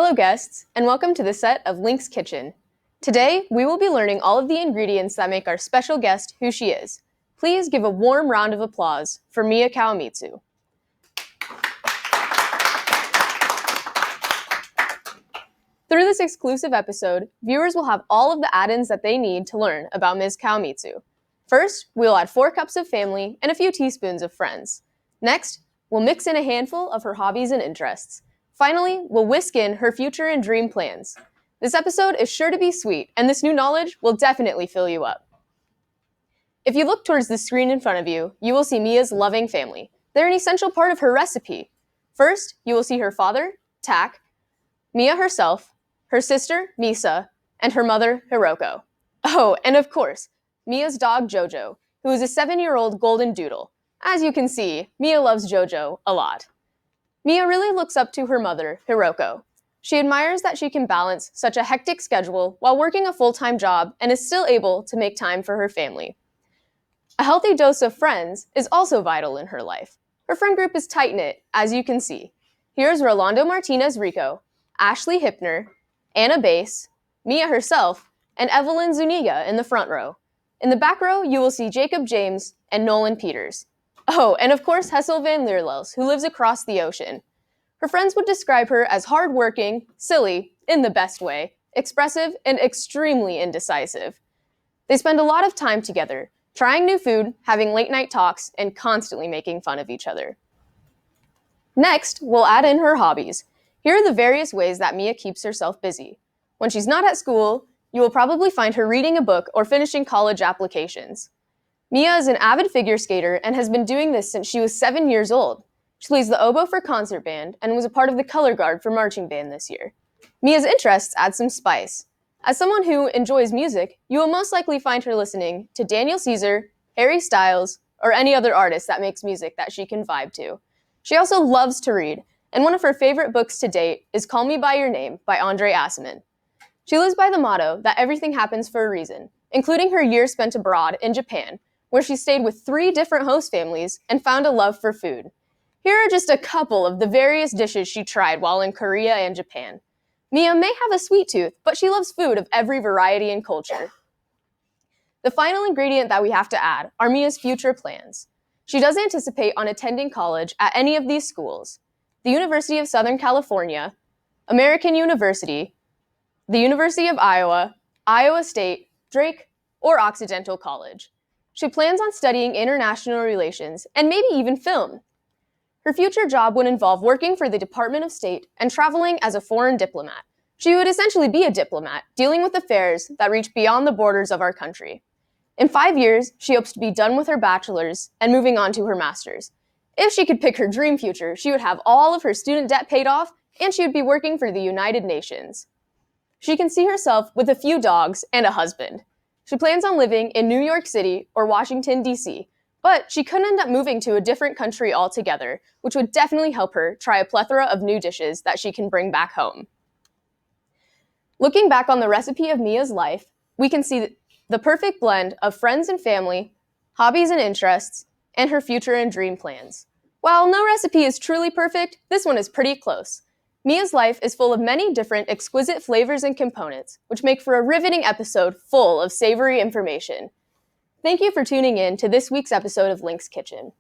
Hello guests, and welcome to the set of Link's Kitchen. Today, we will be learning all of the ingredients that make our special guest who she is. Please give a warm round of applause for Mia Kawamitsu. Through this exclusive episode, viewers will have all of the add-ins that they need to learn about Ms. Kawamitsu. First, we'll add 4 cups of family and a few teaspoons of friends. Next, we'll mix in a handful of her hobbies and interests. Finally, we'll whisk in her future and dream plans. This episode is sure to be sweet, and this new knowledge will definitely fill you up. If you look towards the screen in front of you, you will see Mia's loving family. They're an essential part of her recipe. First, you will see her father, Tak, Mia herself, her sister, Misa, and her mother, Hiroko. Oh, and of course, Mia's dog, Jojo, who is a 7-year-old golden doodle. As you can see, Mia loves Jojo a lot. Mia really looks up to her mother, Hiroko. She admires that she can balance such a hectic schedule while working a full-time job and is still able to make time for her family. A healthy dose of friends is also vital in her life. Her friend group is tight-knit, as you can see. Here's Rolando Martinez Rico, Ashley Hipner, Anna Bass, Mia herself, and Evelyn Zuniga in the front row. In the back row, you will see Jacob James and Nolan Peters. Oh, and of course Hessel van Leerlos, who lives across the ocean. Her friends would describe her as hardworking, silly, in the best way, expressive, and extremely indecisive. They spend a lot of time together, trying new food, having late-night talks, and constantly making fun of each other. Next, we'll add in her hobbies. Here are the various ways that Mia keeps herself busy. When she's not at school, you will probably find her reading a book or finishing college applications. Mia is an avid figure skater and has been doing this since she was 7 years old. She plays the oboe for concert band and was a part of the color guard for marching band this year. Mia's interests add some spice. As someone who enjoys music, you will most likely find her listening to Daniel Caesar, Harry Styles, or any other artist that makes music that she can vibe to. She also loves to read, and one of her favorite books to date is Call Me By Your Name by Andre Aciman. She lives by the motto that everything happens for a reason, including her years spent abroad in Japan, where she stayed with 3 different host families and found a love for food. Here are just a couple of the various dishes she tried while in Korea and Japan. Mia may have a sweet tooth, but she loves food of every variety and culture. The final ingredient that we have to add are Mia's future plans. She does anticipate on attending college at any of these schools: the University of Southern California, American University, the University of Iowa, Iowa State, Drake, or Occidental College. She plans on studying international relations and maybe even film. Her future job would involve working for the Department of State and traveling as a foreign diplomat. She would essentially be a diplomat, dealing with affairs that reach beyond the borders of our country. In 5 years, she hopes to be done with her bachelor's and moving on to her master's. If she could pick her dream future, she would have all of her student debt paid off, and she would be working for the United Nations. She can see herself with a few dogs and a husband. She plans on living in New York City or Washington, D.C., but she could end up moving to a different country altogether, which would definitely help her try a plethora of new dishes that she can bring back home. Looking back on the recipe of Mia's life, we can see the perfect blend of friends and family, hobbies and interests, and her future and dream plans. While no recipe is truly perfect, this one is pretty close. Mia's life is full of many different exquisite flavors and components, which make for a riveting episode full of savory information. Thank you for tuning in to this week's episode of Link's Kitchen.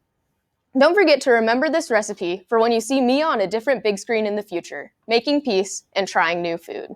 Don't forget to remember this recipe for when you see Mia on a different big screen in the future, making peace and trying new food.